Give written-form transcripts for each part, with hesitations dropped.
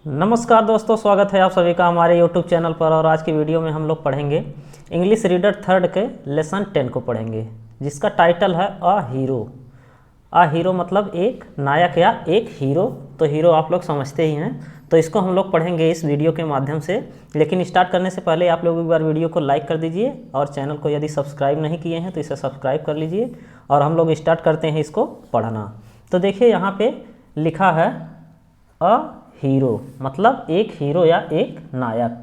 नमस्कार दोस्तों, स्वागत है आप सभी का हमारे YouTube चैनल पर। और आज की वीडियो में हम लोग पढ़ेंगे इंग्लिश रीडर थर्ड के लेसन 10 को पढ़ेंगे, जिसका टाइटल है अ हीरो। अ हीरो मतलब एक नायक या एक हीरो। तो हीरो आप लोग समझते ही हैं, तो इसको हम लोग पढ़ेंगे इस वीडियो के माध्यम से। लेकिन स्टार्ट करने से पहले आप लोग एक बार वीडियो को लाइक कर दीजिए और चैनल को यदि सब्सक्राइब नहीं किए हैं तो इसे सब्सक्राइब कर लीजिए। और हम लोग स्टार्ट करते हैं इसको पढ़ना। तो देखिए यहाँ पे लिखा है अ हीरो मतलब एक हीरो या एक नायक।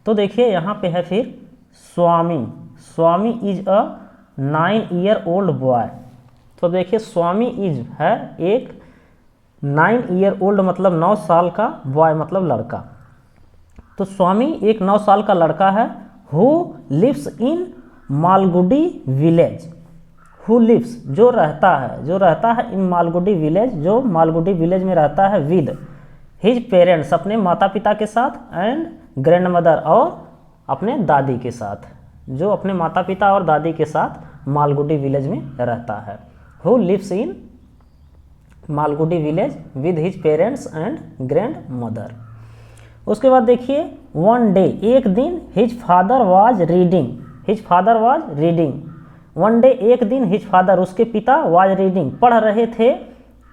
तो देखिए यहाँ पे है फिर स्वामी। स्वामी इज अ 9-year-old बॉय। तो देखिए स्वामी इज है एक 9-year-old मतलब 9 साल का, बॉय मतलब लड़का। तो स्वामी एक 9 साल का लड़का है। Who lives in Malgudi village. Who lives जो रहता है इन मालगुडी विलेज, जो मालगुडी विलेज में रहता है, विद हिज पेरेंट्स अपने माता पिता के साथ, एंड ग्रैंड मदर और अपने दादी के साथ, जो अपने माता पिता और दादी के साथ मालगुडी विलेज में रहता है। Who lives in Malgudi village with his parents and grandmother. उसके बाद देखिए वन डे एक दिन, his father was reading. His father was reading. One day एक दिन, हिज फादर उसके पिता, वाज रीडिंग पढ़ रहे थे,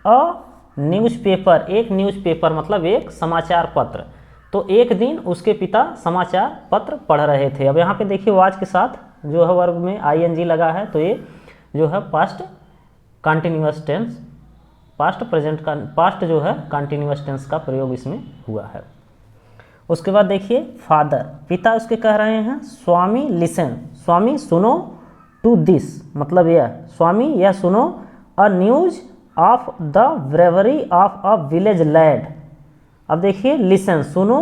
अ न्यूज़पेपर एक न्यूज़पेपर मतलब एक समाचार पत्र। तो एक दिन उसके पिता समाचार पत्र पढ़ रहे थे। अब यहाँ पे देखिए वाज के साथ जो है वर्ब में आईएनजी लगा है, तो ये जो है पास्ट कंटिन्यूअस टेंस, पास्ट जो है कंटिन्यूअस टेंस का प्रयोग इसमें हुआ है। उसके बाद देखिए फादर पिता उसके कह रहे हैं स्वामी लिसन, स्वामी सुनो, टू दिस मतलब यह, स्वामी यह सुनो, a news of the bravery of a village lad. अब देखिए लिसन सुनो,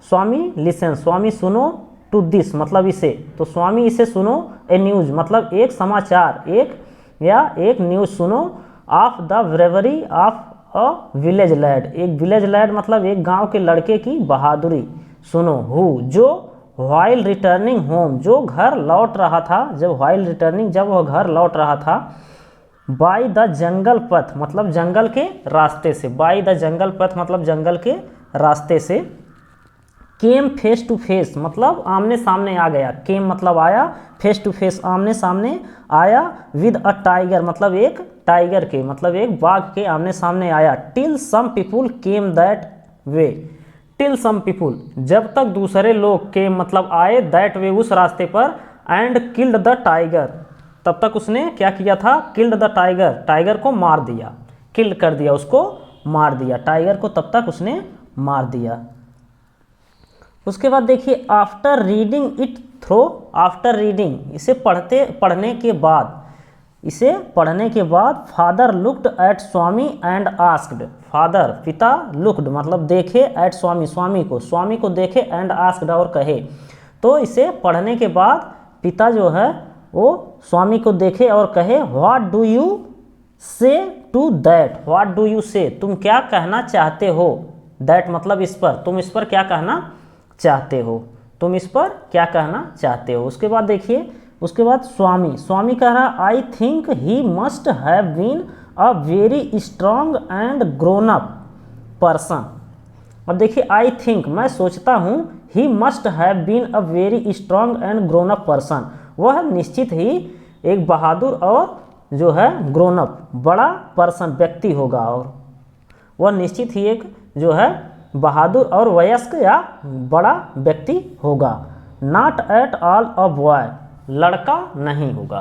स्वामी लिसन स्वामी सुनो, टू दिस मतलब इसे, तो स्वामी इसे सुनो, ए न्यूज मतलब एक समाचार, एक न्यूज सुनो, of the bravery of a village lad एक विलेज लैड मतलब एक गांव के लड़के की बहादुरी सुनो। हु जो व्हाइल रिटर्निंग होम जो घर लौट रहा था, जब व्हाइल रिटर्निंग जब वह घर लौट रहा था, बाई द जंगल पथ मतलब जंगल के रास्ते से, बाई द जंगल पथ मतलब जंगल के रास्ते से, केम फेस टू फेस मतलब आमने सामने आ गया, केम मतलब आया, फेस टू फेस आमने सामने आया, विद अ टाइगर मतलब एक टाइगर के मतलब एक बाघ के आमने सामने आया, till some people came that way. Till some people जब तक दूसरे लोग केम मतलब आए, दैट वे उस रास्ते पर, एंड किल्ड द टाइगर तब तक उसने क्या किया था, किल्ड द टाइगर टाइगर को मार दिया, किल्ड कर दिया, उसको मार दिया, टाइगर को तब तक उसने मार दिया। उसके बाद देखिए after reading it throw, after reading इसे पढ़ने के बाद father looked at Swami and asked, father पिता, लुक्ड मतलब देखे, एट स्वामी स्वामी को देखे, एंड आस्क्ड और कहे। तो इसे पढ़ने के बाद पिता जो है वो स्वामी को देखे और कहे, what do you say to that, what do you say तुम क्या कहना चाहते हो, दैट मतलब इस पर, तुम इस पर क्या कहना चाहते हो, तुम इस पर क्या कहना चाहते हो। उसके बाद देखिए उसके बाद स्वामी कह रहा, I think he must have been a very strong and grown up person. अब देखिए आई थिंक मैं सोचता हूँ, he must have been a very strong and grown up person वह निश्चित ही एक बहादुर और जो है ग्रोन अप बड़ा पर्सन व्यक्ति होगा, और वह निश्चित ही एक जो है बहादुर और वयस्क या बड़ा व्यक्ति होगा। Not at all a boy लड़का नहीं होगा,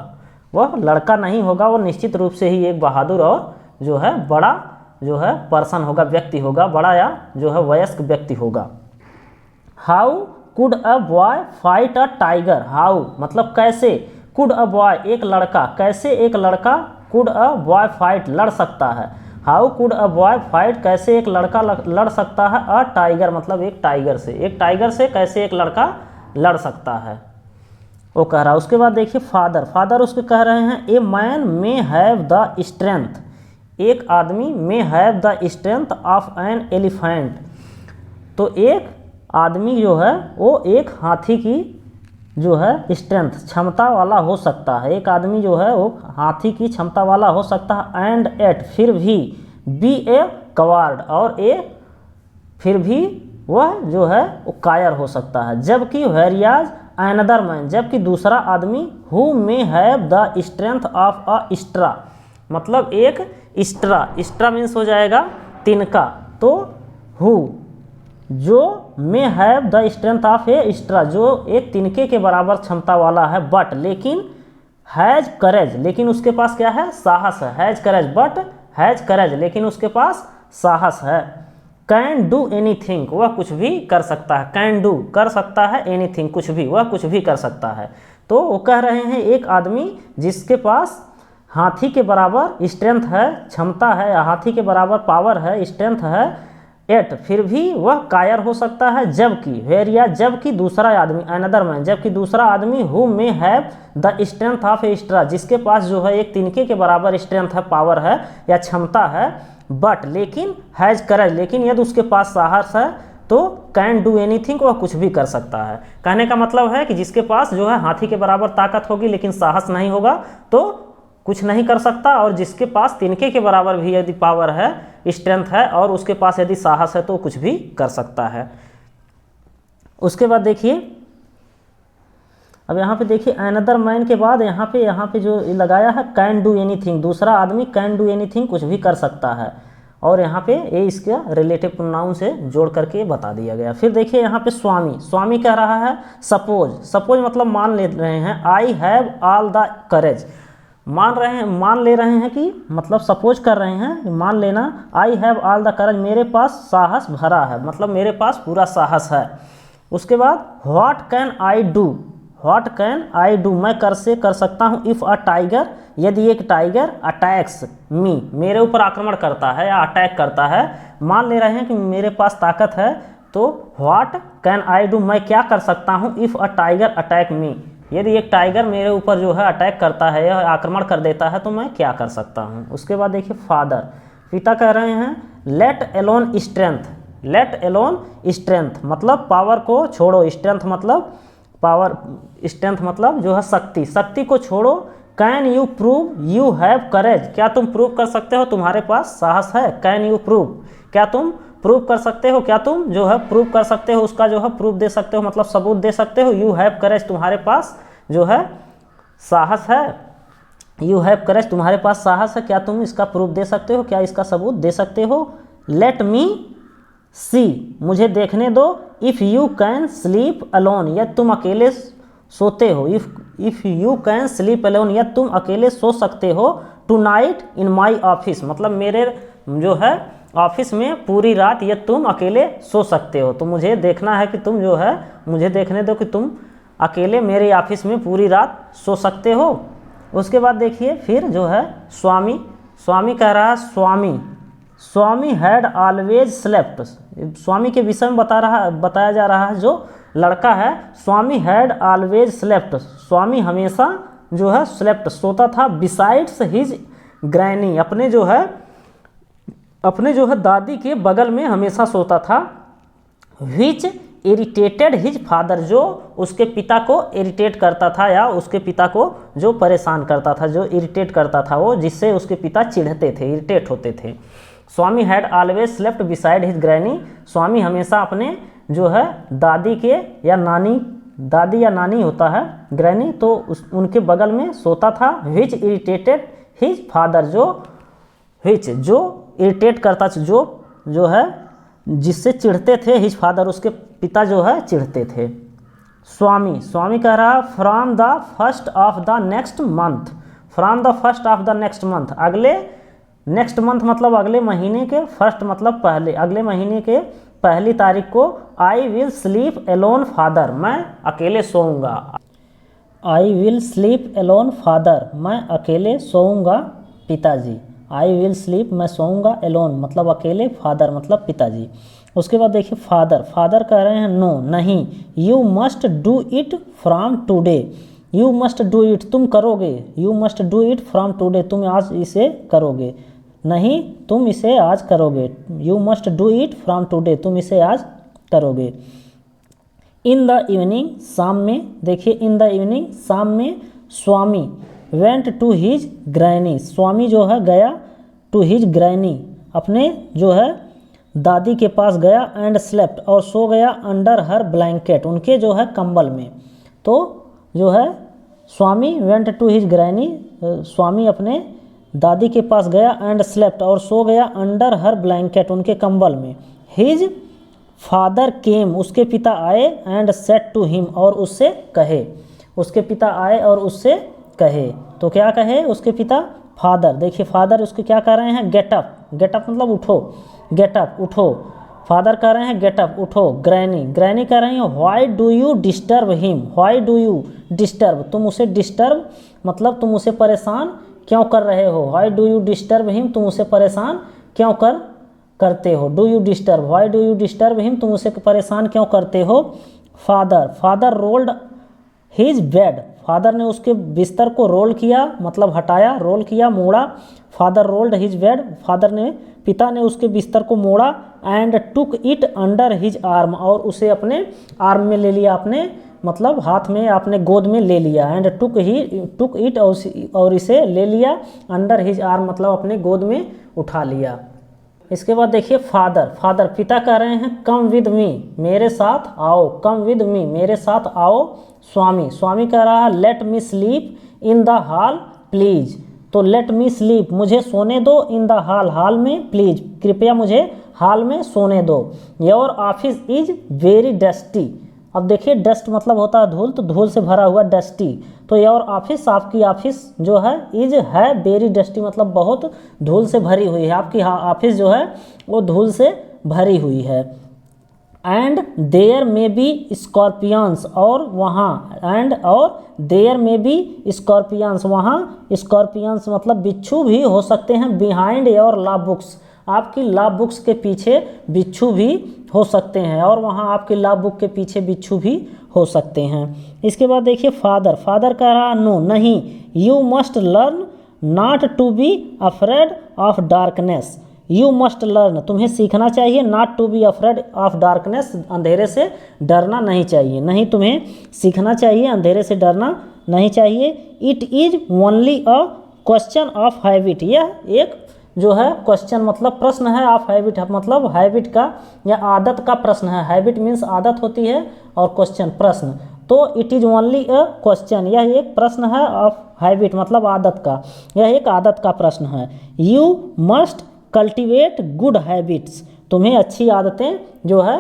वह लड़का नहीं होगा, वह निश्चित रूप से ही एक बहादुर और जो है बड़ा जो है पर्सन होगा, व्यक्ति होगा, बड़ा या जो है वयस्क व्यक्ति होगा। How could a boy fight a tiger, how मतलब कैसे, कुड अ बॉय एक लड़का, कैसे एक लड़का, कुड अ बॉय फाइट लड़ सकता है, how could a boy fight कैसे एक लड़का लड़ सकता है, अ टाइगर मतलब एक टाइगर से कैसे एक लड़का लड़ सकता है, वो कह रहा है। उसके बाद देखिए फादर उसके कह रहे हैं, a man may have the strength, एक आदमी may have the strength of an elephant, तो एक आदमी जो है वो एक हाथी की जो है स्ट्रेंथ क्षमता वाला हो सकता है, एक आदमी जो है वो हाथी की क्षमता वाला हो सकता है, एंड एट फिर भी, बी ए कवार्ड और ए फिर भी वह जो है वो कायर हो सकता है। जबकि वेरियाज अनदर मैन, जबकि दूसरा आदमी who may have the strength of a straw, मतलब एक स्ट्रा, स्ट्रा मीन्स हो जाएगा तिनका, तो हु जो may have the strength of A straw, जो एक तिनके के बराबर क्षमता वाला है, बट लेकिन हैज करेज, लेकिन उसके पास क्या है, साहस है। हैज करेज बट हैज करेज, लेकिन उसके पास साहस है। कैन डू एनीथिंग, वह कुछ भी कर सकता है। कैन डू कर सकता है, एनीथिंग कुछ भी, वह कुछ भी कर सकता है। तो वो कह रहे हैं एक आदमी जिसके पास हाथी के बराबर स्ट्रेंथ है, क्षमता है, हाथी के बराबर पावर है, स्ट्रेंथ है, एट फिर भी वह कायर हो सकता है। जबकि वेरिया, जबकि दूसरा आदमी अनदर मैन, जबकि दूसरा आदमी who may have the strength of A straw, जिसके पास जो है एक तिनके के बराबर स्ट्रेंथ है, पावर है या क्षमता है, बट लेकिन हैज करेज, लेकिन यदि उसके पास साहस है तो कैन डू एनीथिंग, वह कुछ भी कर सकता है। कहने का मतलब है कि जिसके पास जो है हाथी के बराबर ताकत होगी लेकिन साहस नहीं होगा तो कुछ नहीं कर सकता, और जिसके पास तिनके के बराबर भी यदि पावर है, स्ट्रेंथ है, और उसके पास यदि साहस है तो कुछ भी कर सकता है। उसके बाद देखिए, अब यहाँ पे देखिए अनदर मैन के बाद यहाँ पे जो लगाया है कैन डू एनीथिंग, दूसरा आदमी कैन डू एनीथिंग कुछ भी कर सकता है, और यहाँ पे ये इसका रिलेटिव प्रोनाउन से जोड़ करके बता दिया गया। फिर देखिए यहाँ पे स्वामी, स्वामी कह रहा है सपोज, सपोज मतलब मान ले रहे हैं, I have all the courage, मान ले रहे हैं कि मतलब सपोज कर रहे हैं, मान लेना, I have all the courage, मेरे पास साहस भरा है, मतलब मेरे पास पूरा साहस है। उसके बाद what can I do, what can I do, मैं कर सकता हूँ, इफ़ अ टाइगर, यदि एक टाइगर अटैक्स मी, मेरे ऊपर आक्रमण करता है या अटैक करता है, मान ले रहे हैं कि मेरे पास ताकत है, तो व्हाट कैन आई डू, मैं क्या कर सकता हूँ, इफ़ अ टाइगर अटैक मी, यदि एक टाइगर मेरे ऊपर जो है अटैक करता है या आक्रमण कर देता है तो मैं क्या कर सकता हूँ। उसके बाद देखिए फादर, पिता कह रहे हैं let alone strength, let alone strength मतलब पावर को छोड़ो, स्ट्रेंथ मतलब पावर, स्ट्रेंथ मतलब जो है शक्ति, शक्ति को छोड़ो। Can you prove you have courage, क्या तुम प्रूव कर सकते हो तुम्हारे पास साहस है। कैन यू प्रूव, क्या तुम प्रूव कर सकते हो, क्या तुम जो है प्रूव कर सकते हो, उसका जो है प्रूफ दे सकते हो, मतलब सबूत दे सकते हो। यू हैव करेज, तुम्हारे पास जो है साहस है, यू हैव करेज तुम्हारे पास साहस है, क्या तुम इसका प्रूफ दे सकते हो, क्या इसका सबूत दे सकते हो। लेट मी सी, मुझे देखने दो। If you can sleep alone, या तुम अकेले सोते हो। If you can sleep alone, या तुम अकेले सो सकते हो। Tonight in my office, मतलब मेरे जो है ऑफिस में पूरी रात ये तुम अकेले सो सकते हो। तो मुझे देखना है कि तुम जो है, मुझे देखने दो कि तुम अकेले मेरे ऑफिस में पूरी रात सो सकते हो। उसके बाद देखिए फिर जो है स्वामी, स्वामी कह रहा है स्वामी हैड ऑलवेज स्लेप्ट, स्वामी के विषय में बताया जा रहा है, जो लड़का है स्वामी हैड ऑलवेज स्लेप्ट, स्वामी हमेशा जो है स्लेप्ट सोता था। बिसाइड्स हिज ग्रैनी, अपने जो है दादी के बगल में हमेशा सोता था। विच इरिटेटेड हिज फादर, जो उसके पिता को इरिटेट करता था या उसके पिता को जो परेशान करता था, जो इरिटेट करता था वो, जिससे उसके पिता चिढ़ते थे, इरिटेट होते थे। Swami had always slept beside his granny, Swami हमेशा अपने जो है दादी के या नानी, दादी या नानी होता है ग्रैनी, तो उनके बगल में सोता था। विच इरिटेटेड हिज फादर, जो इरिटेट करता, जो है जिससे चिढ़ते थे। हिज फादर, उसके पिता जो है चिढ़ते थे। स्वामी कह रहा from the first of the next month, from the first of the next month, अगले नेक्स्ट मंथ मतलब अगले महीने के, फर्स्ट मतलब पहले, अगले महीने के पहली तारीख को। I will sleep alone father, मैं अकेले सोऊंगा। I will sleep alone father, मैं अकेले सोऊंगा पिताजी। आई विल स्लीप, मैं सोऊंगा, एलोन मतलब अकेले, फादर मतलब पिताजी। उसके बाद देखिए फादर कह रहे हैं नो, नहीं। You must do it from today, you must do it, तुम करोगे। You must do it from today, तुम आज इसे करोगे, नहीं तुम इसे आज करोगे। You must do it from today, तुम इसे आज करोगे। इन द इवनिंग, शाम में, देखिए इन द इवनिंग शाम में। स्वामी वेंट टू हिज ग्रैनी, स्वामी जो है गया टू हिज ग्रैनी, अपने जो है दादी के पास गया एंड स्लेप्ट और सो गया अंडर हर ब्लैंकेट, उनके जो है कंबल में। तो जो है स्वामी वेंट टू हिज ग्रैनी, स्वामी अपने दादी के पास गया एंड स्लेप्ट और सो गया अंडर हर ब्लैंकेट, उनके कंबल में। हिज फादर केम, उसके पिता आए एंड सेड टू हिम, और उससे कहे, उसके पिता आए और उससे कहे। तो क्या कहे उसके पिता? फादर। देखिए फादर उसके क्या कह रहे हैं? गेट अप, गेट अप मतलब उठो, गेट अप उठो। फादर कह रहे हैं गेट अप उठो। ग्रैनी, ग्रैनी कह रही हैं why do you disturb him, why do you disturb, तुम उसे डिस्टर्ब मतलब तुम उसे परेशान क्यों कर रहे हो। Why do you disturb him, तुम उसे परेशान क्यों करते हो। Do you disturb, why do you disturb him, तुम उसे परेशान क्यों करते हो। Father, father rolled his bed, father ने उसके बिस्तर को रोल किया मतलब हटाया, रोल किया, मोड़ा। Father rolled his bed, father ने, पिता ने उसके बिस्तर को मोड़ा। And took it under his arm, और उसे अपने आर्म में ले लिया, अपने मतलब हाथ में, अपने गोद में ले लिया। एंड टुक इट, और इसे ले लिया अंडर हिज आर्म मतलब अपने गोद में उठा लिया। इसके बाद देखिए फादर, फादर पिता कह रहे हैं कम विद मी, मेरे साथ आओ, कम विद मी, मेरे साथ आओ। स्वामी, स्वामी कह रहा है let me sleep in the hall please, तो लेट मी स्लीप, मुझे सोने दो, इन द हॉल, हॉल में, प्लीज, कृपया मुझे हॉल में सोने दो। Your office is very dusty, अब देखिए डस्ट मतलब होता है धूल, तो धूल से भरा हुआ डस्टी। तो योर ऑफिस, आपकी ऑफिस जो है, इज है वेरी डस्टी मतलब बहुत धूल से भरी हुई है, आपकी ऑफिस जो है वो धूल से भरी हुई है। एंड देयर में बी स्कॉर्पियंस, और वहाँ, एंड और देयर में बी स्कॉर्पियंस, वहाँ स्कॉर्पियंस मतलब बिच्छू भी हो सकते हैं। बिहाइंड योर लॉ बुक्स, आपकी लॉ बुक्स के पीछे बिच्छू भी हो सकते हैं, और वहाँ आपकी लॉ बुक के पीछे बिच्छू भी हो सकते हैं। इसके बाद देखिए फादर, फादर कह रहा नो, नहीं, you must learn not to be afraid of darkness, you must learn, तुम्हें सीखना चाहिए, not to be afraid of darkness, अंधेरे से डरना नहीं चाहिए, नहीं तुम्हें सीखना चाहिए, अंधेरे से डरना नहीं चाहिए। It is only a question of habit, यह एक जो है क्वेश्चन मतलब प्रश्न है, ऑफ हैबिट मतलब हैबिट का या आदत का प्रश्न है। हैबिट मीन्स आदत होती है, और क्वेश्चन प्रश्न, तो it is only a question, यह एक प्रश्न है, ऑफ हैबिट मतलब आदत का, यह एक आदत का प्रश्न है। You must cultivate good habits, तुम्हें अच्छी आदतें जो है,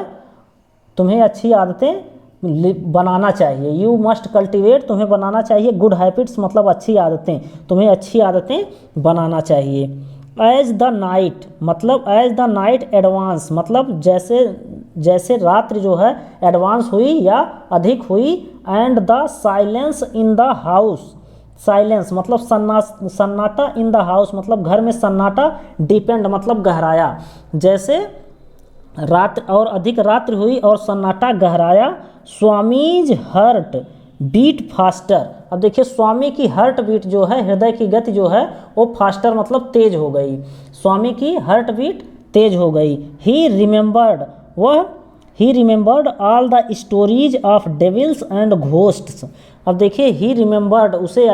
तुम्हें अच्छी आदतें बनाना चाहिए। यू मस्ट कल्टिवेट, तुम्हें बनाना चाहिए, गुड हैबिट्स मतलब अच्छी आदतें, तुम्हें अच्छी आदतें बनाना चाहिए। एज द नाइट मतलब एज द नाइट एडवांस मतलब जैसे जैसे रात्रि जो है एडवांस हुई या अधिक हुई। And the silence in the house, silence मतलब सन्नाटा, इन द हाउस मतलब घर में सन्नाटा, डिपेंड मतलब गहराया, जैसे रात और अधिक रात्रि हुई और सन्नाटा गहराया। स्वामीज हर्ट बीट फास्टर, अब देखिए स्वामी की हार्ट बीट जो है, हृदय की गति जो है वो फास्टर मतलब तेज हो गई, स्वामी की हार्ट बीट तेज हो गई। ही रिमेंबर्ड, वह he remembered all the stories of devils and ghosts, अब देखिए ही रिमेंबर्ड, उसे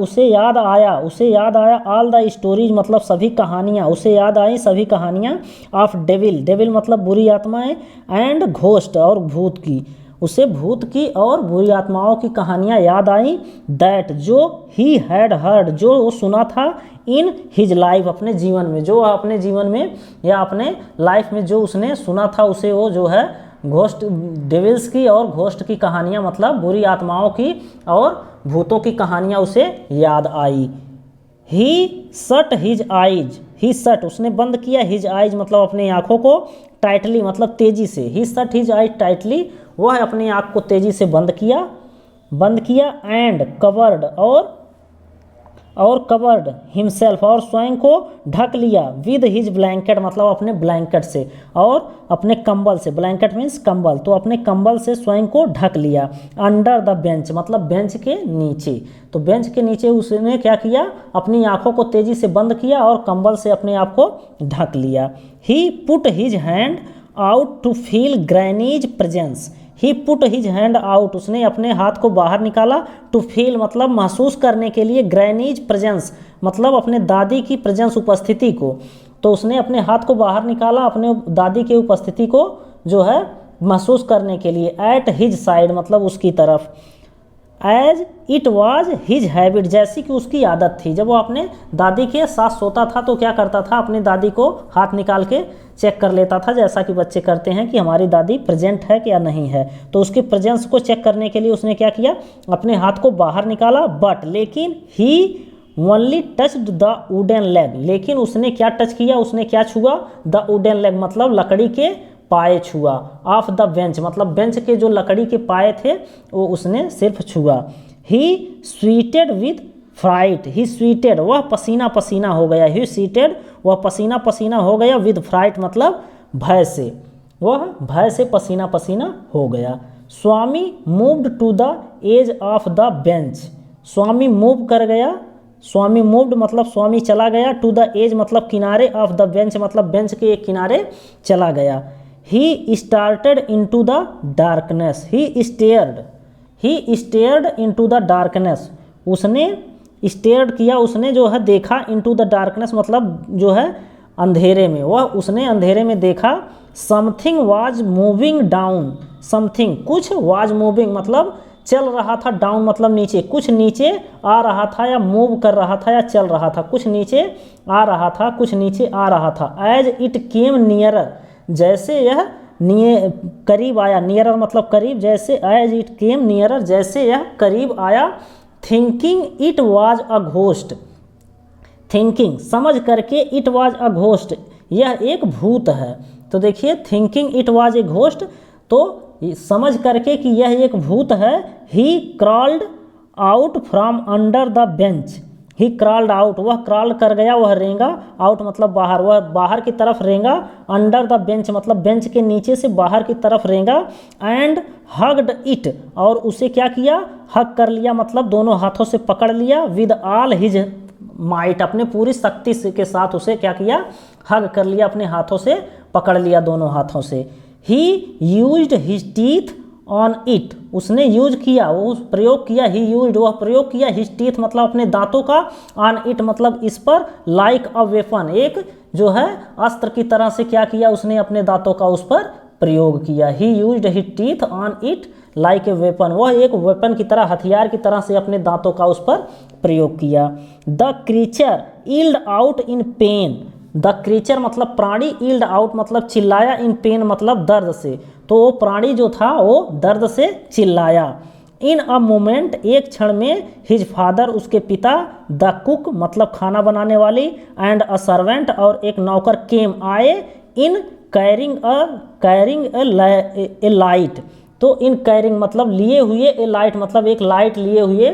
याद आया ऑल द स्टोरीज मतलब सभी कहानियाँ, उसे याद आई सभी कहानियाँ। ऑफ डेविल, डेविल मतलब बुरी आत्माएं, एंड घोस्ट और भूत की, उसे भूत की और बुरी आत्माओं की कहानियाँ याद आई। दैट जो ही हैड हर्ड, जो वो सुना था, इन हिज लाइफ अपने जीवन में, जो अपने जीवन में या अपने लाइफ में जो उसने सुना था, उसे वो जो है घोस्ट डेविल्स की और घोस्ट की कहानियाँ मतलब बुरी आत्माओं की और भूतों की कहानियाँ उसे याद आई। ही शट हिज आइज, ही शट उसने बंद किया, हिज आइज मतलब अपनी आँखों को, टाइटली मतलब तेजी से, ही शट हिज आइज टाइटली, वह अपनी आँख को तेजी से बंद किया। एंड कवर्ड और कवर्ड हिमसेल्फ और स्वयं को ढक लिया। विद हिज ब्लैंकेट मतलब अपने ब्लैंकेट से और अपने कंबल से, ब्लैंकेट मीन्स कंबल, तो अपने कंबल से स्वयं को ढक लिया। अंडर द बेंच मतलब बेंच के नीचे, तो बेंच के नीचे उसने क्या किया, अपनी आंखों को तेजी से बंद किया और कंबल से अपने आप को ढक लिया। He put his hand out to feel granny's presence, he put his hand out उसने अपने हाथ को बाहर निकाला। टू फील मतलब महसूस करने के लिए, ग्रैनीज प्रेजेंस मतलब अपने दादी की प्रेजेंस उपस्थिति को, तो उसने अपने हाथ को बाहर निकाला अपने दादी की उपस्थिति को जो है महसूस करने के लिए। एट हिज साइड मतलब उसकी तरफ। As it was his habit जैसी कि उसकी आदत थी। जब वो अपने दादी के साथ सोता था तो क्या करता था, अपनी दादी को हाथ निकाल के चेक कर लेता था, जैसा कि बच्चे करते हैं कि हमारी दादी प्रेजेंट है कि या नहीं है। तो उसके प्रेजेंस को चेक करने के लिए उसने क्या किया, अपने हाथ को बाहर निकाला। बट लेकिन he only touched the wooden leg, लेकिन उसने क्या टच किया, उसने क्या छुआ, द वुडन लेग मतलब लकड़ी के पाए छुआ। ऑफ द बेंच मतलब बेंच के जो लकड़ी के पाए थे वो उसने सिर्फ छुआ। He sweated with fright, he sweated वह पसीना पसीना हो गया। ही स्वीटेड वह पसीना पसीना हो गया। विद फ्राइट मतलब भय से, वह भय से पसीना पसीना हो गया। Swami moved to the edge of the bench, Swami move कर गया। स्वामी मूव्ड मतलब स्वामी चला गया। टू द एज मतलब किनारे, ऑफ द बेंच मतलब बेंच के एक किनारे चला गया। He started into the darkness, he stared into the darkness, उसने स्टेयर्ड किया, उसने जो है देखा। इनटू द डार्कनेस मतलब जो है अंधेरे में, वह उसने अंधेरे में देखा। Something was moving down, something कुछ, वाज मूविंग मतलब चल रहा था, डाउन मतलब नीचे, कुछ नीचे आ रहा था या मूव कर रहा था या चल रहा था, कुछ नीचे आ रहा था, कुछ नीचे आ रहा था। एज इट केम नियरर, जैसे यह करीब आया, नियरर मतलब करीब, जैसे एज इट केम नियरर जैसे यह करीब आया। Thinking it was a ghost, thinking समझ करके, इट वाज अ घोस्ट यह एक भूत है। तो देखिए thinking it was a ghost, तो समझ करके कि यह एक भूत है। He crawled out from under the bench, he crawled out वह क्रॉल कर गया, वह रेंगा, आउट मतलब बाहर, वह बाहर की तरफ रेंगा। अंडर द बेंच मतलब बेंच के नीचे से बाहर की तरफ रेंगा। एंड हग्ड इट और उसे क्या किया, हग कर लिया मतलब दोनों हाथों से पकड़ लिया। विद ऑल हिज माइट अपने पूरी शक्ति के साथ उसे क्या किया, हग कर लिया, अपने हाथों से पकड़ लिया दोनों हाथों से। ही used his teeth on it, उसने यूज किया, वो प्रयोग किया। ही यूज्ड वह प्रयोग किया। हिज टीथ मतलब अपने दांतों का। ऑन इट मतलब इस पर। लाइक अ वेपन एक जो है अस्त्र की तरह से क्या किया, उसने अपने दांतों का उस पर प्रयोग किया। ही used his teeth on it like a weapon, वह एक वेपन की तरह, हथियार की तरह से अपने दांतों का उस पर प्रयोग किया। The creature yield out in pen, the creature मतलब प्राणी, ईल्ड आउट मतलब चिल्लाया, इन पेन मतलब दर्द से, तो वो प्राणी जो था वो दर्द से चिल्लाया। इन अ मोमेंट एक क्षण में, हिज फादर उसके पिता, द कुक मतलब खाना बनाने वाली, एंड अ सर्वेंट और एक नौकर, केम आए, इन कैरिंग ए लाइट, तो इन कैरिंग मतलब लिए हुए, ए लाइट मतलब एक लाइट लिए हुए।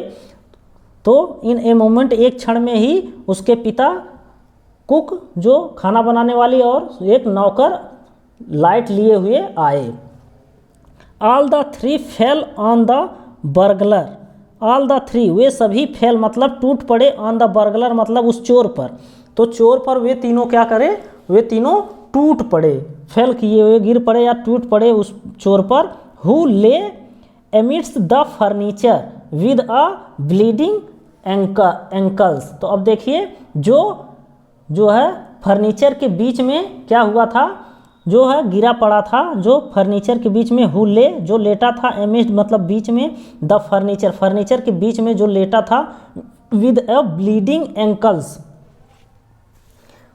तो इन ए मोमेंट एक क्षण में ही उसके पिता, कुक जो खाना बनाने वाली और एक नौकर लाइट लिए हुए आए। All the three fell on the burglar, all the three way सभी फेल मतलब टूट पड़े, ऑन द बर्गलर मतलब उस चोर पर, तो चोर पर वे तीनों क्या करे, वे तीनों टूट पड़े, फेल किए हुए गिर पड़े या टूट पड़े उस चोर पर। Who lay amidst the furniture with a bleeding ankles, तो अब देखिए जो है फर्नीचर के बीच में क्या हुआ था, जो है गिरा पड़ा था, जो फर्नीचर के बीच में, हु ले जो लेटा था, एमिस्ट मतलब बीच में, द फर्नीचर फर्नीचर के बीच में जो लेटा था, विद अ ब्लीडिंग एंकल्स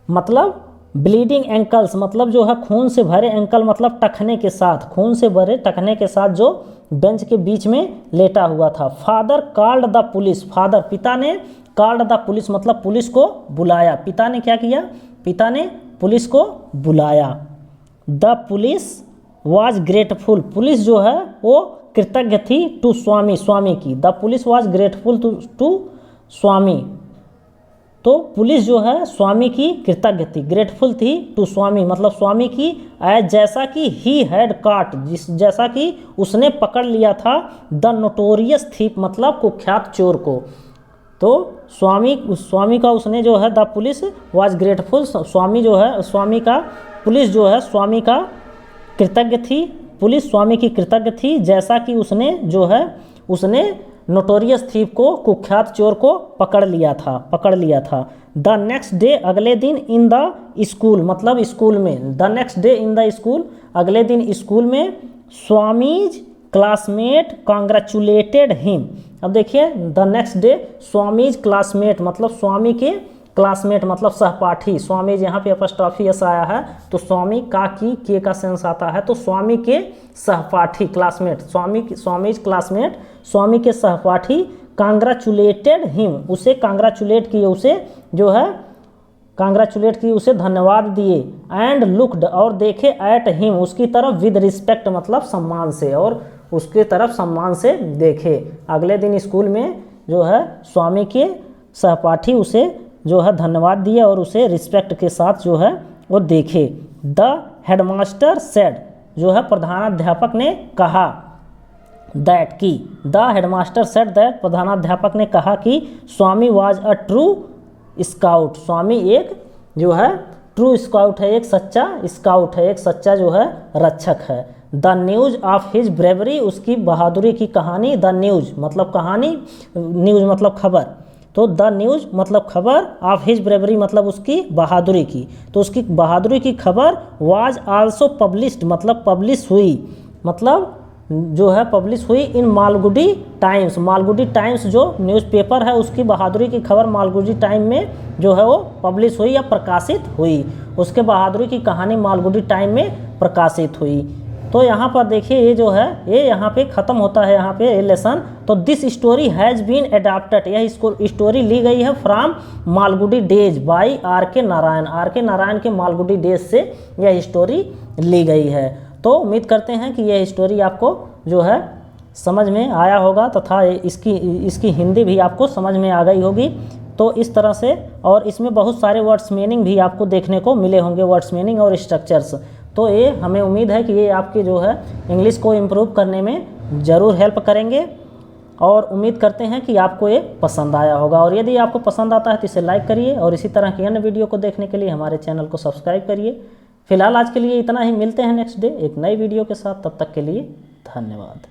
मतलब ब्लीडिंग एंकल्स मतलब जो है खून से भरे, एंकल मतलब टखने के साथ, खून से भरे टखने के साथ जो बेंच के बीच में लेटा हुआ था। Father called the police, father पिता ने, कॉल्ड द पुलिस मतलब पुलिस को बुलाया, पिता ने क्या किया, पिता ने पुलिस को बुलाया। The police was grateful, police जो है वो कृतज्ञ थी, टू स्वामी स्वामी की, the police was grateful to Swami, तो पुलिस जो है स्वामी की कृतज्ञ थी, ग्रेटफुल थी टू स्वामी मतलब स्वामी की। एज जैसा कि ही हैड काट, जैसा कि उसने पकड़ लिया था, द नोटोरियस थीप मतलब कुख्यात चोर को, तो स्वामी का उसने जो है, द पुलिस वाज ग्रेटफुल, स्वामी जो है, स्वामी का पुलिस जो है स्वामी का कृतज्ञ थी, पुलिस स्वामी की कृतज्ञ थी, जैसा कि उसने जो है उसने नोटोरियस थीप को, कुख्यात चोर को पकड़ लिया था। द नेक्स्ट डे अगले दिन इन द स्कूल मतलब स्कूल में, the next day in the school अगले दिन स्कूल में, स्वामीज क्लासमेट कॉन्ग्रेचुलेटेड हिम। अब देखिए the next day Swami's classmate मतलब स्वामी के क्लासमेट मतलब सहपाठी, स्वामीज यहाँ पे अपस्ट्रॉफी एस आया है तो स्वामी का की के का सेंस आता है, तो स्वामी के सहपाठी क्लासमेट, स्वामीज क्लासमेट स्वामी के सहपाठी कांग्रेचुलेटेड हिम उसे कांग्रेचुलेट किए, उसे जो है कांग्रेचुलेट किए, उसे धन्यवाद दिए। एंड लुक्ड और देखे एट हिम उसकी तरफ विद रिस्पेक्ट मतलब सम्मान से, और उसके तरफ सम्मान से देखे। अगले दिन स्कूल में जो है स्वामी के सहपाठी उसे जो है धन्यवाद दिए और उसे रिस्पेक्ट के साथ जो है वो देखे। द हेडमास्टर सेड जो है प्रधानाध्यापक ने कहा, दैट की द हेडमास्टर सेड दैट प्रधानाध्यापक ने कहा कि स्वामी वाज अ ट्रू स्काउट, स्वामी एक जो है ट्रू स्काउट है, एक सच्चा स्काउट है, एक सच्चा जो है रक्षक है। The news of his bravery उसकी बहादुरी की कहानी, द न्यूज मतलब कहानी, न्यूज मतलब खबर, तो द न्यूज मतलब खबर, ऑफ हिज ब्रेवरी मतलब उसकी बहादुरी की, तो उसकी बहादुरी की खबर वाज आल्सो पब्लिश्ड मतलब पब्लिश हुई, मतलब जो है पब्लिश हुई इन मालगुडी टाइम्स, मालगुडी टाइम्स जो न्यूज़पेपर है उसकी बहादुरी की खबर मालगुडी टाइम में जो है वो पब्लिश हुई या प्रकाशित हुई, उसके बहादुरी की कहानी मालगुडी टाइम में प्रकाशित हुई। तो यहाँ पर देखिए ये जो है ये यहाँ पे ख़त्म होता है यहाँ पे लेसन। तो this story has been adapted, यह स्टोरी ली गई है from Malgudi Days by R K Narayan के मालगुडी डेज से यह स्टोरी ली गई है। तो उम्मीद करते हैं कि यह स्टोरी आपको जो है समझ में आया होगा तथा इसकी हिंदी भी आपको समझ में आ गई होगी। तो इस तरह से, और इसमें बहुत सारे वर्ड्स मीनिंग भी आपको देखने को मिले होंगे, वर्ड्स मीनिंग और स्ट्रक्चर्स। तो ये हमें उम्मीद है कि ये आपकी जो है इंग्लिश को इम्प्रूव करने में ज़रूर हेल्प करेंगे, और उम्मीद करते हैं कि आपको ये पसंद आया होगा। और यदि आपको पसंद आता है तो इसे लाइक करिए, और इसी तरह की अन्य वीडियो को देखने के लिए हमारे चैनल को सब्सक्राइब करिए। फिलहाल आज के लिए इतना ही, मिलते हैं नेक्स्ट डे एक नई वीडियो के साथ, तब तक के लिए धन्यवाद।